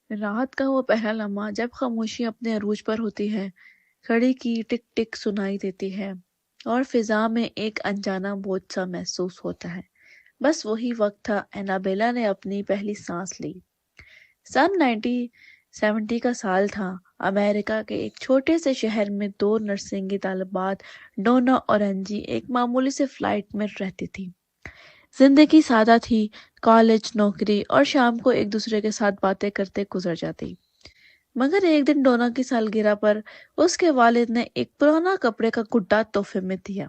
رات کا وہ پہلا لمحہ جب خاموشی اپنے عروج پر ہوتی ہے، گھڑی کی ٹک ٹک سنائی دیتی ہے اور فضا میں ایک انجانا بوجھ سا محسوس ہوتا ہے۔ بس وہی وقت تھا اینابیلا نے اپنی پہلی سانس لی۔ سن 1970 کا سال تھا۔ امریکہ کے ایک چھوٹے سے شہر میں دو نرسنگ طالبات ڈونا اور انجی ایک معمولی سے فلائٹ میں رہتی تھی۔ زندگی سادہ تھی، کالج، نوکری اور شام کو ایک دوسرے کے ساتھ باتیں کرتے گزر جاتی۔ مگر ایک دن ڈونا کی سالگرہ پر اس کے والد نے ایک پرانا کپڑے کا گڈا تحفے میں دیا۔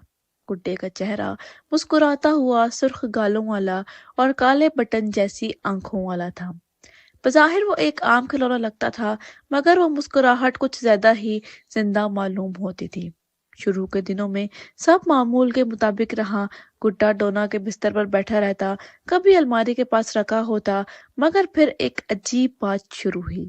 گڈے کا چہرہ مسکراتا ہوا، سرخ گالوں والا اور کالے بٹن جیسی آنکھوں والا تھا۔ بظاہر وہ ایک عام کھلونا لگتا تھا، مگر وہ مسکراہٹ کچھ زیادہ ہی زندہ معلوم ہوتی تھی۔ شروع کے دنوں میں سب معمول کے مطابق رہا۔ گڈا ڈونا کے بستر پر بیٹھا رہتا، کبھی الماری کے پاس رکھا ہوتا، مگر پھر ایک عجیب بات شروع ہوئی۔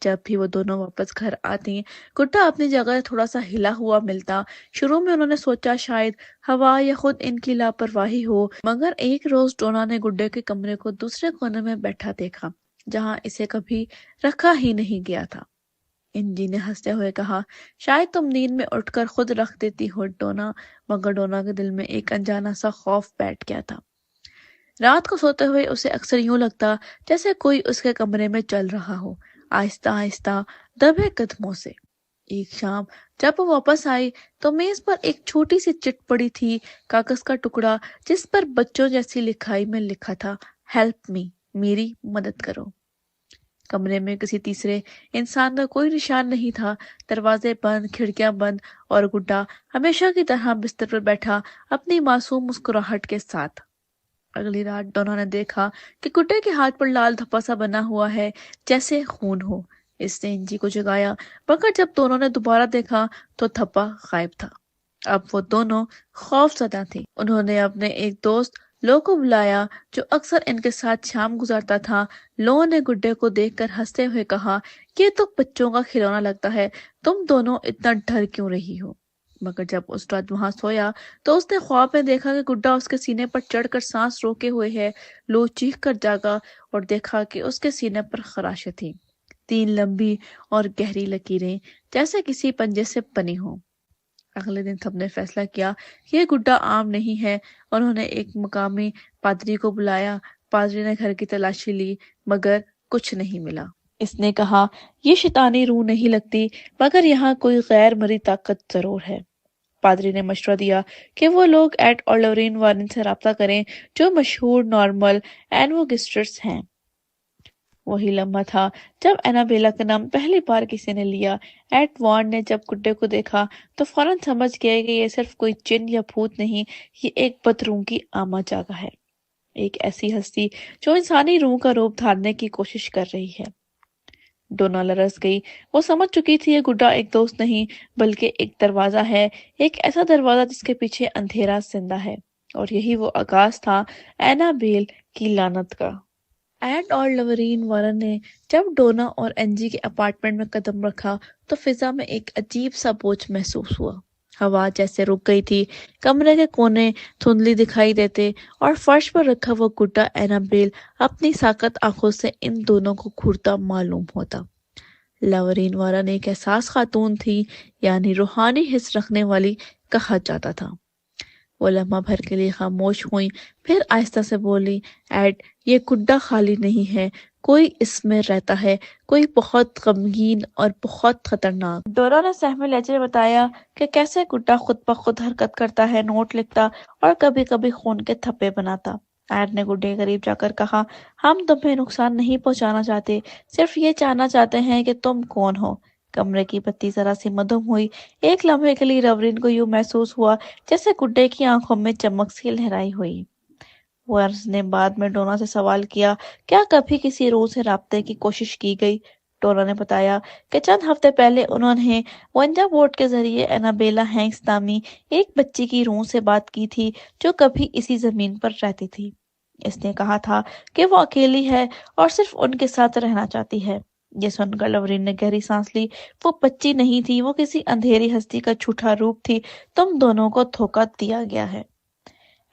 جب بھی وہ دونوں واپس گھر آتی، گڈا اپنی جگہ تھوڑا سا ہلا ہوا ملتا۔ شروع میں انہوں نے سوچا شاید ہوا یا خود ان کی لاپرواہی ہو، مگر ایک روز ڈونا نے گڈے کے کمرے کو دوسرے کونے میں بیٹھا دیکھا، جہاں اسے کبھی رکھا ہی نہیں گیا تھا۔ انجی نے ہنستے ہوئے کہا، شاید تم نیند میں اٹھ کر خود رکھ دیتی ہو ڈونا، مگر ڈونا کے دل میں ایک انجانا سا خوف بیٹھ گیا تھا۔ رات کو سوتے ہوئے اسے اکثر یوں لگتا جیسے کوئی اس کے کمرے میں چل رہا ہو، آہستہ آہستہ، دبے قدموں سے۔ ایک شام جب وہ واپس آئی تو میز پر ایک چھوٹی سی چٹ پڑی تھی، کاغذ کا ٹکڑا جس پر بچوں جیسی لکھائی میں لکھا تھا، ہیلپ می، میری مدد کرو۔ کمرے میں کسی تیسرے انسان کا کوئی نشان نہیں تھا، دروازے بند، کھڑکیاں بند، اور گڈا ہمیشہ کی طرح بستر پر بیٹھا اپنی معصوم مسکراہٹ کے ساتھ۔ اگلی رات ڈونا نے دیکھا کہ گڈے کے ہاتھ پر لال دھبا سا بنا ہوا ہے، جیسے خون ہو۔ اس نے انجی کو جگایا، مگر جب دونوں نے دوبارہ دیکھا تو دھبا غائب تھا۔ اب وہ دونوں خوف زدہ تھے۔ انہوں نے اپنے ایک دوست لو کو بلایا جو اکثر ان کے ساتھ شام گزارتا تھا۔ لو نے گڈے کو دیکھ کر ہنستے ہوئے کہا، یہ تو بچوں کا کھلونا لگتا ہے، تم دونوں اتنا ڈر کیوں رہی ہو؟ مگر جب اس رات وہاں سویا تو اس نے خواب میں دیکھا کہ گڈا اس کے سینے پر چڑھ کر سانس روکے ہوئے ہے۔ لو چیخ کر جاگا اور دیکھا کہ اس کے سینے پر خراشیں تھیں، 3 لمبی اور گہری لکیریں جیسے کسی پنجے سے بنی ہوں۔ اگلے دن سب نے فیصلہ کیا کہ یہ گڈا عام نہیں ہے۔ انہوں نے ایک مقامی پادری کو بلایا۔ پادری نے گھر کی تلاشی لی، مگر کچھ نہیں ملا۔ اس نے کہا، یہ شیطانی روح نہیں لگتی، مگر یہاں کوئی غیر مرئی طاقت ضرور ہے۔ پادری نے مشورہ دیا کہ وہ لوگ ایڈ اور لورین وارن سے رابطہ کریں، جو مشہور نارمل اینوگسٹرس ہیں۔ وہی لمحہ تھا جب اینابیلا کا نام پہلی بار کسی نے لیا۔ ایڈ وارن نے جب گڈے کو دیکھا تو فوراً سمجھ گیا کہ یہ صرف کوئی جن یا بھوت نہیں، یہ ایک بدروح کی آمہ جاگا ہے، ایک ایسی ہستی جو انسانی روح کا روپ دھارنے کی کوشش کر رہی ہے۔ ڈونا لرز گئی۔ وہ سمجھ چکی تھی یہ گڈا ایک دوست نہیں بلکہ ایک دروازہ ہے، ایک ایسا دروازہ جس کے پیچھے اندھیرا زندہ ہے، اور یہی وہ آغاز تھا اینابیل کی لعنت کا۔ ایڈ اور لورین وارن نے جب ڈونا اور انجی کے اپارٹمنٹ میں قدم رکھا تو فضا میں ایک عجیب سا بوجھ محسوس ہوا۔ ہوا جیسے رک گئی تھی، کمرے کے کونے دھندلی دکھائی دیتے، اور فرش پر رکھا وہ گڈا اینابیل اپنی ساکت آنکھوں سے ان دونوں کو گھورتا معلوم ہوتا۔ لورین وارن ایک حساس خاتون تھی، یعنی روحانی حس رکھنے والی کہا جاتا تھا۔ وہ لمحہ بھر کے لیے خاموش ہوئیں، پھر آہستہ سے بولی، ایڈ، یہ گڈا خالی نہیں ہے، کوئی اس میں رہتا ہے، کوئی بہت غمگین اور بہت خطرناک۔ ڈورا نے سہمے لہجے میں بتایا کہ کیسے گڈا خود بخود حرکت کرتا ہے، نوٹ لکھتا اور کبھی کبھی خون کے تھپے بناتا۔ ایڈ نے گڈے کے قریب جا کر کہا، ہم تمہیں نقصان نہیں پہنچانا چاہتے، صرف یہ جاننا چاہتے ہیں کہ تم کون ہو۔ کمرے کی بتی ذرا سی مدھم ہوئی۔ ایک لمحے کے لیے لورین کو یوں محسوس ہوا جیسے گڈے کی آنکھوں میں چمک سی لہرائی ہوئی۔ وارنز نے بعد میں ڈونا سے سوال کیا، کیا کبھی کسی روح سے رابطے کی کوشش کی گئی؟ ڈونا نے بتایا کہ چند ہفتے پہلے انہوں نے ونجا بورڈ کے ذریعے اینابیلا ہینکس نامی ایک بچی کی روح سے بات کی تھی جو کبھی اسی زمین پر رہتی تھی۔ اس نے کہا تھا کہ وہ اکیلی ہے اور صرف ان کے ساتھ رہنا چاہتی ہے۔ یہ سن کر لورین نے گہری سانس لی۔ وہ بچی نہیں تھی، وہ کسی اندھیری ہستی کا جھوٹا روپ تھی۔ تم دونوں کو دھوکہ دیا گیا ہے۔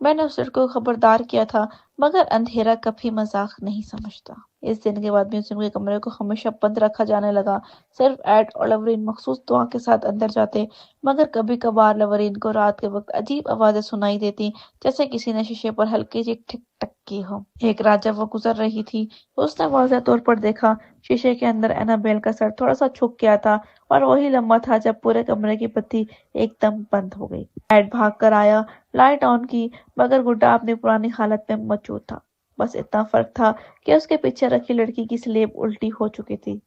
میں نے اس لڑکے کو خبردار کیا تھا مگر اندھیرا کبھی مذاق نہیں سمجھتا۔ اس دن کے بعد میوزیم کے کمرے کو ہمیشہ بند رکھا جانے لگا۔ صرف ایڈ اور لورین مخصوص دعا کے ساتھ اندر جاتے، مگر کبھی کبھار لورین کو رات کے وقت عجیب آوازیں سنائی دیتی، جیسے کسی نے شیشے پر ہلکی سی ٹھک ٹک کی ہو۔ ایک رات جب وہ گزر رہی تھی تو اس نے واضح طور پر دیکھا شیشے کے اندر اینابیل کا سر تھوڑا سا جھک گیا تھا، اور وہی لمحہ تھا جب پورے کمرے کی بتی ایک دم بند ہو گئی۔ ایڈ بھاگ کر آیا، لائٹ آن کی، مگر گڈا اپنی پرانی حالت میں موجود تھا۔ بس اتنا فرق تھا کہ اس کے پیچھے رکھی لڑکی کی سلیب الٹی ہو چکی تھی۔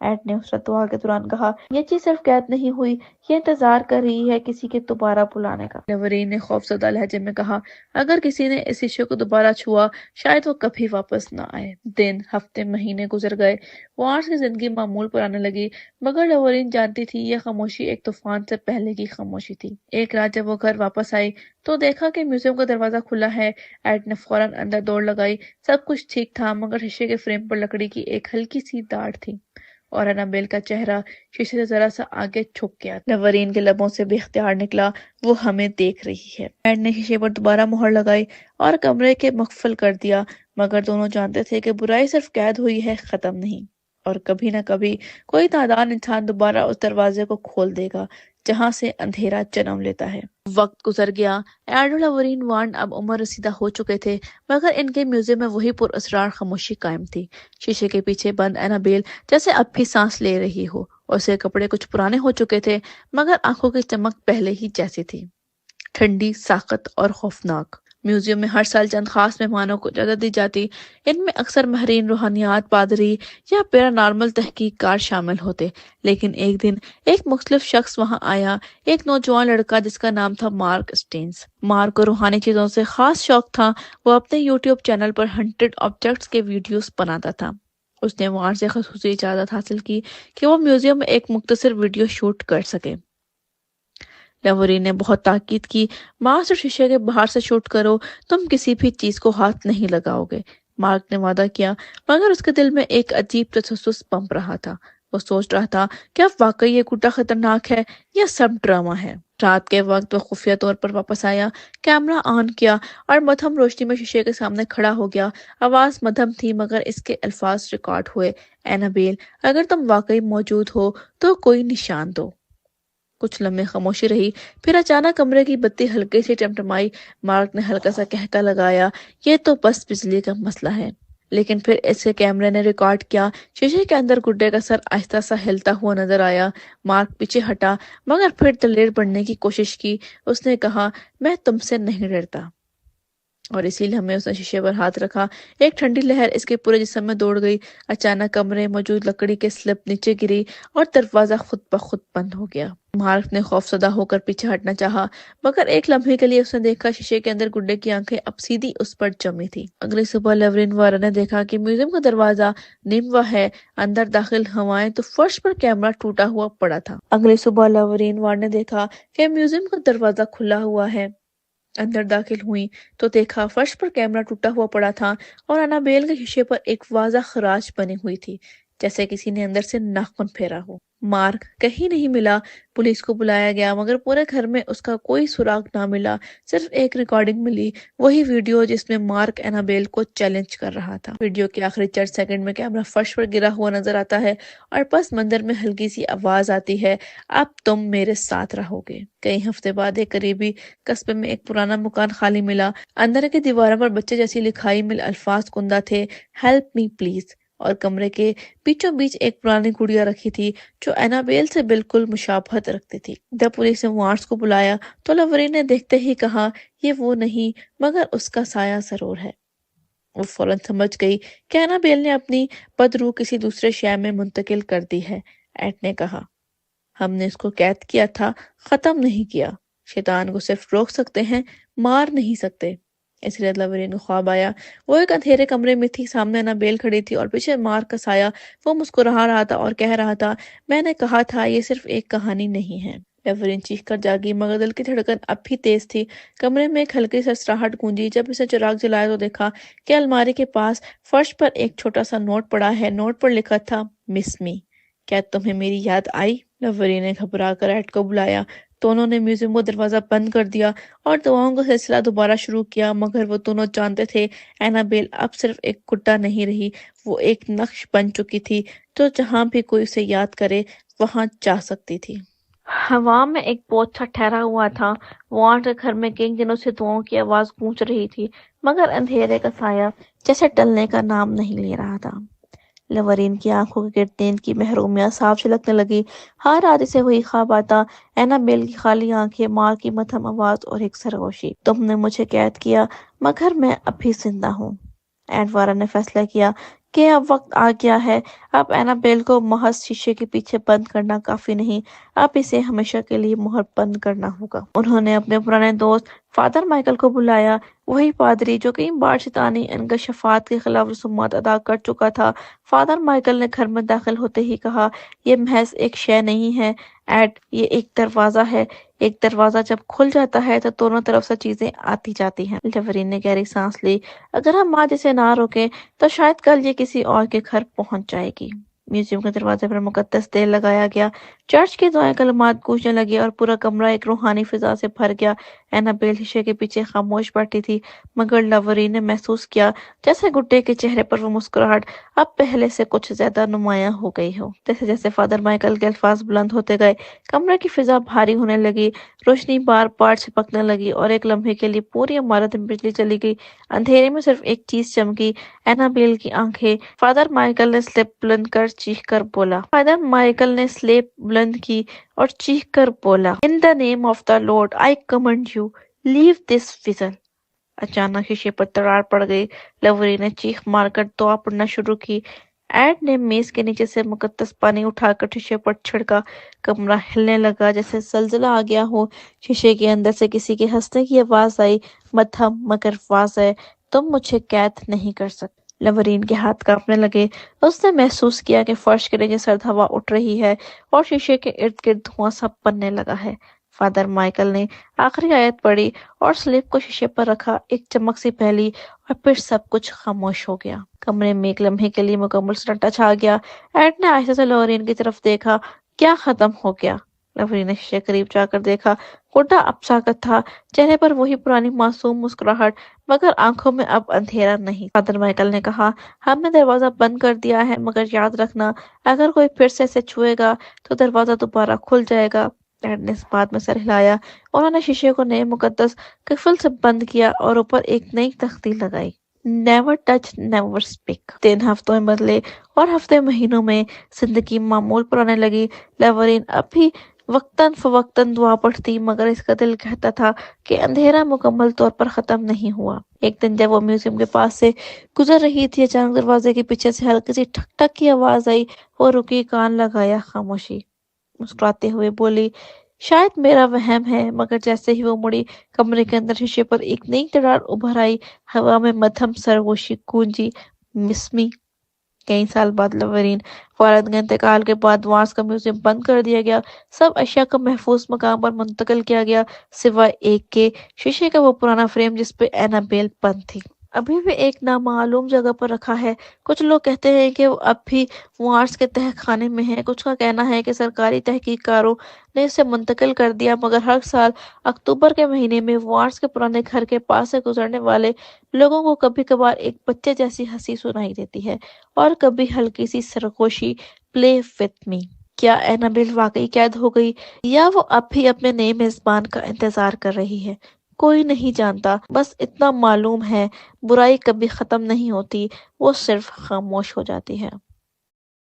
ایڈ نے اس دعا کے دوران کہا، یہ چیز صرف قید نہیں ہوئی، یہ انتظار کر رہی ہے کسی کے دوبارہ بلانے کا۔ لورین نے خوفزدہ لہجے میں کہا، اگر کسی نے اس شیشے کو دوبارہ چھوا شاید وہ کبھی واپس نہ آئے۔ دن، ہفتے، مہینے گزر گئے، وارس کی زندگی معمول پر آنے لگی، مگر لورین جانتی تھی یہ خاموشی ایک طوفان سے پہلے کی خاموشی تھی۔ ایک رات جب وہ گھر واپس آئی تو دیکھا کہ میوزیم کا دروازہ کھلا ہے۔ ایڈ نے فوراً اندر دوڑ لگائی۔ سب کچھ ٹھیک تھا، مگر شیشے کے فریم پر لکڑی کی ایک ہلکی سی داڑ تھی، اور اینابیل کا چہرہ شیشے سے ذرا سا آگے جھک گیا۔ لورین کے لبوں سے بے اختیار نکلا، وہ ہمیں دیکھ رہی ہے۔ ایڈ نے شیشے پر دوبارہ مہر لگائی اور کمرے کے مقفل کر دیا، مگر دونوں جانتے تھے کہ برائی صرف قید ہوئی ہے، ختم نہیں، اور کبھی نہ کبھی کوئی نادان انسان دوبارہ اس دروازے کو کھول دے گا جہاں سے اندھیرا جنم لیتا ہے۔ وقت گزر گیا۔ ایڈ اور لورین وارن اب عمر رسیدہ ہو چکے تھے، مگر ان کے میوزیم میں وہی پر اسرار خاموشی قائم تھی۔ شیشے کے پیچھے بند اینابیل جیسے اب بھی سانس لے رہی ہو، اور اس کے کپڑے کچھ پرانے ہو چکے تھے، مگر آنکھوں کی چمک پہلے ہی جیسی تھی، ٹھنڈی، ساخت اور خوفناک۔ میوزیم میں ہر سال چند خاص مہمانوں کو اجازت دی جاتی۔ ان میں اکثر ماہرین روحانیات، پادری یا پیرانارمل تحقیق کار شامل ہوتے، لیکن ایک دن ایک مختلف شخص وہاں آیا، ایک نوجوان لڑکا جس کا نام تھا مارک اسٹینز۔ مارک کو روحانی چیزوں سے خاص شوق تھا۔ وہ اپنے یوٹیوب چینل پر ہنٹڈ آبجیکٹس کے ویڈیوز بناتا تھا۔ اس نے وہاں سے خصوصی اجازت حاصل کی کہ وہ میوزیم میں ایک مختصر ویڈیو شوٹ کر سکے۔ لورین نے بہت تاکید کی، ماسٹر شیشے کے باہر سے شوٹ کرو، تم کسی بھی چیز کو ہاتھ نہیں لگاؤ گے۔ مارک نے وعدہ کیا، مگر اس کے دل میں ایک عجیب تجسس پنپ رہا تھا۔ وہ سوچ رہا تھا کہ اب واقعی یہ گڈا خطرناک ہے یا سب ڈرامہ ہے۔ رات کے وقت وہ خفیہ طور پر واپس آیا، کیمرہ آن کیا اور مدھم روشنی میں شیشے کے سامنے کھڑا ہو گیا۔ آواز مدھم تھی، مگر اس کے الفاظ ریکارڈ ہوئے، اینابیل، اگر تم واقعی موجود ہو تو کوئی نشان دو۔ کچھ لمحے خاموشی رہی، پھر اچانک کمرے کی بتی ہلکے سے ٹمٹمائی۔ مارک نے ہلکا سا کہکا لگایا، یہ تو بس بجلی کا مسئلہ ہے۔ لیکن پھر اس کے کیمرے نے ریکارڈ کیا، شیشے کے اندر گڈے کا سر آہستہ سا ہلتا ہوا نظر آیا۔ مارک پیچھے ہٹا، مگر پھر دلیر بننے کی کوشش کی۔ اس نے کہا، میں تم سے نہیں ڈرتا۔ اور اسی لمحے اس نے شیشے پر ہاتھ رکھا، ایک ٹھنڈی لہر اس کے پورے جسم میں دوڑ گئی۔ اچانک کمرے میں موجود لکڑی کے سلپ نیچے گری اور دروازہ خود بخود بند ہو گیا۔ مارک نے خوفزدہ ہو کر پیچھے ہٹنا چاہا، مگر ایک لمحے کے لیے اس نے دیکھا شیشے کے اندر گڈے کی آنکھیں اب سیدھی اس پر جمی تھی۔ اگلی صبح لورین وارن نے دیکھا کہ میوزیم کا دروازہ نموا ہے، اندر داخل ہوائیں تو فرش پر کیمرہ ٹوٹا ہوا پڑا تھا۔ اگلی صبح لورین وارن نے دیکھا کہ میوزیم کا دروازہ کھلا ہوا ہے، اندر داخل ہوئی تو دیکھا فرش پر کیمرہ ٹوٹا ہوا پڑا تھا، اور اینابیل کے شیشے پر ایک واضح خراش بنی ہوئی تھی، جیسے کسی نے اندر سے ناخن پھیرا ہو۔ مارک کہیں نہیں ملا۔ پولیس کو بلایا گیا، مگر پورے گھر میں اس کا کوئی سراغ نہ ملا۔ صرف ایک ریکارڈنگ ملی، وہی ویڈیو جس میں مارک اینابیل کو چیلنج کر رہا تھا۔ ویڈیو کے آخری چند سیکنڈ میں کیمرہ فرش پر گرا ہوا نظر آتا ہے، اور پس منظر میں ہلکی سی آواز آتی ہے، اب تم میرے ساتھ رہو گے۔ کئی ہفتے بعد ایک قریبی قصبے میں ایک پرانا مکان خالی ملا۔ اندر کی دیواروں پر بچے جیسی لکھائی میں الفاظ کندہ تھے، ہیلپ می پلیز، اور کمرے کے بیچوں بیچ ایک پرانی گڑیا رکھی تھی جو اینابیل سے بالکل مشابہت رکھتی تھی۔ جب پولیس نے وارنس کو بلایا تو لورین نے دیکھتے ہی کہا، یہ وہ نہیں، مگر اس کا سایہ ضرور ہے۔ وہ فوراً سمجھ گئی کہ اینابیل نے اپنی بدروح کسی دوسرے شے میں منتقل کر دی ہے۔ ایڈ نے کہا، ہم نے اس کو قید کیا تھا، ختم نہیں کیا۔ شیطان کو صرف روک سکتے ہیں، مار نہیں سکتے۔ اس لیے لورین کو خواب آیا، وہ ایک اندھیرے کمرے میں تھی، سامنے اینابیل کھڑی تھی اور پیچھے مارک کا سایہ۔ وہ مسکرا رہا تھا اور کہہ رہا تھا، میں نے کہا تھا یہ صرف ایک کہانی نہیں ہے۔ لورین چیخ کر جاگی، مگر دل کی دھڑکن اب بھی تیز تھی۔ کمرے میں ایک ہلکی سرسراہٹ گونجی۔ جب اس نے چراغ جلایا تو دیکھا کہ الماری کے پاس فرش پر ایک چھوٹا سا نوٹ پڑا ہے۔ نوٹ پر لکھا تھا، مس می، کیا تمہیں میری یاد آئی؟ لورین نے گھبرا کر ایڈ کو بلایا، دونوں نے میوزیم کو دروازہ بند کر دیا اور دعاؤں کا سلسلہ دوبارہ شروع کیا، مگر وہ دونوں جانتے تھے اینابیل اب صرف ایک گڈا نہیں رہی، وہ ایک نقش بن چکی تھی جو جہاں بھی کوئی اسے یاد کرے وہاں جا سکتی تھی۔ ہوا میں ایک بوچھا ٹھہرا ہوا تھا، وارن کے گھر میں کئی دنوں سے دعاؤں کی آواز گونج رہی تھی، مگر اندھیرے کا سایہ جیسے ٹلنے کا نام نہیں لے رہا تھا۔ لورین کی آنکھوں کے گرد نیند کی محرومیت صاف جھلکنے لگی۔ ہر رات اسے وہی خواب آتا، اینابیل کی خالی آنکھیں، ماں کی مدھم آواز اور ایک سرگوشی، تم نے مجھے قید کیا مگر میں اب بھی زندہ ہوں۔ ایڈورا نے فیصلہ کیا کہ اب وقت آ گیا ہے، اب اینابیل کو محض شیشے کے پیچھے بند کرنا کافی نہیں، اب اسے ہمیشہ کے لیے مہر بند کرنا ہوگا۔ انہوں نے اپنے پرانے دوست فادر مائیکل کو بلایا، وہی پادری جو کئی بار شیطانی انکشافات کے خلاف رسومات ادا کر چکا تھا۔ فادر مائیکل نے گھر میں داخل ہوتے ہی کہا، یہ محض ایک شے نہیں ہے ایڈ، یہ ایک دروازہ ہے۔ ایک دروازہ جب کھل جاتا ہے تو دونوں طرف سے چیزیں آتی جاتی ہیں۔ لیورین نے گہری سانس لی، اگر ہم آج اسے نہ روکیں تو شاید کل یہ کسی اور کے گھر پہنچ جائے گی۔ میوزیم کے دروازے پر مقدس تیل لگایا گیا، چرچ کی دعائیں کلمات گونجنے لگی اور پورا کمرہ ایک روحانی فضا سے بھر گیا۔ اینابیل شیشے کے پیچھے خاموش بیٹھی تھی، مگر لورین نے محسوس کیا جیسے گڈے کے چہرے پر وہ مسکراہٹ اب پہلے سے کچھ زیادہ نمایاں ہو گئی ہو۔ جیسے جیسے فادر مائیکل کے الفاظ بلند ہوتے گئے، کمرے کی فضا بھاری ہونے لگی، روشنی بار بار چھپکنے لگی اور ایک لمحے کے لیے پوری عمارت میں بجلی چلی گئی۔ اندھیرے میں صرف ایک چیز چمکی، اینابیل کی آنکھیں۔ فادر مائیکل نے سلیپ بلند کر چیخ کر بولا، فادر مائیکل نے سلیپ بلند کی اور چیخ کر بولا، "In the name of the Lord I command you, leave this vessel." اچانک شیشے پر دراڑ پڑ گئی، لورین نے چیخ مار کر دعا پڑھنا شروع کی۔ ایڈ نے میز کے نیچے سے مقدس پانی اٹھا کر شیشے پر چھڑکا، کمرہ ہلنے لگا جیسے زلزلہ آ گیا ہو۔ شیشے کے اندر سے کسی کے ہنسنے کی آواز آئی، مدھم مگر واضح، تم مجھے قید نہیں کر سکتے۔ لورین کے ہاتھ کانپنے لگے، اس نے محسوس کیا کہ فرش کے نیچے سرد ہوا اٹھ رہی ہے اور شیشے کے ارد گرد دھواں سا بننے لگا ہے۔ فادر مائیکل نے آخری آیت پڑھی اور سلیب کو شیشے پر رکھا، ایک چمک سی پھیلی اور پھر سب کچھ خاموش ہو گیا۔ کمرے میں ایک لمحے کے لیے مکمل سناٹا چھا گیا۔ ایڈ نے آہستہ سے لورین کی طرف دیکھا، کیا ختم ہو گیا؟ لورین نے شیشے قریب جا کر دیکھا، گڈا اب ساکت تھا، چہرے پر وہی پرانی معصوم مسکراہٹ، مگر آنکھوں میں اب اندھیرا نہیں۔ فادر مائیکل نے کہا، ہم نے دروازہ بند کر دیا ہے، مگر یاد رکھنا اگر کوئی پھر سے اسے چھوئے گا تو دروازہ دوبارہ کھل جائے گا۔ ایڈ نے اس بات میں سر ہلایا، انہوں نے شیشے کو نئے مقدس قفل سے بند کیا اور اوپر ایک نئی تختی لگائی، نیور ٹچ نیور اسپیک۔ 3 ہفتوں میں بدلے اور ہفتے مہینوں میں زندگی معمول پر آنے لگی۔ لیورین اب بھی وقتاً فوقتاً دعا پڑھتی، مگر اس کا دل کہتا تھا کہ اندھیرا مکمل طور پر ختم نہیں ہوا۔ ایک دن جب وہ میوزیم کے پاس سے گزر رہی تھی، اچانک دروازے کے پیچھے سے ہلکی سی ٹھک ٹھک کی آواز آئی۔ وہ رکی، کان لگایا، خاموشی۔ مسکراتے ہوئے بولی، شاید میرا وہم ہے، مگر جیسے ہی وہ مڑی، کمرے کے اندر شیشے پر ایک نئی دراڑ ابھر آئی، ہوا میں مدھم سرگوشی گونجی، مسمی۔ کئی سال بعد لورین والد کے انتقال کے بعد وارس کا میوزیم بند کر دیا گیا، سب اشیاء کو محفوظ مقام پر منتقل کیا گیا، سوائے ایک کے، شیشے کا وہ پرانا فریم جس پہ اینابیل بند تھی۔ ابھی بھی ایک نامعلوم جگہ پر رکھا ہے۔ کچھ لوگ کہتے ہیں کہ وہ اب بھی وارس کے تہہ خانے میں ہے، کچھ کا کہنا ہے کہ سرکاری تحقیق کاروں نے اسے منتقل کر دیا، مگر ہر سال اکتوبر کے مہینے میں وارس کے پرانے گھر کے پاس سے گزرنے والے لوگوں کو کبھی کبھار ایک بچے جیسی ہنسی سنائی دیتی ہے اور کبھی ہلکی سی سرگوشی، پلے وتھ می۔ کیا اینابیل واقعی قید ہو گئی یا وہ اب بھی اپنے نئے میزبان کا انتظار کر رہی ہے؟ کوئی نہیں جانتا، بس اتنا معلوم ہے، برائی کبھی ختم نہیں ہوتی، وہ صرف خاموش ہو جاتی ہے۔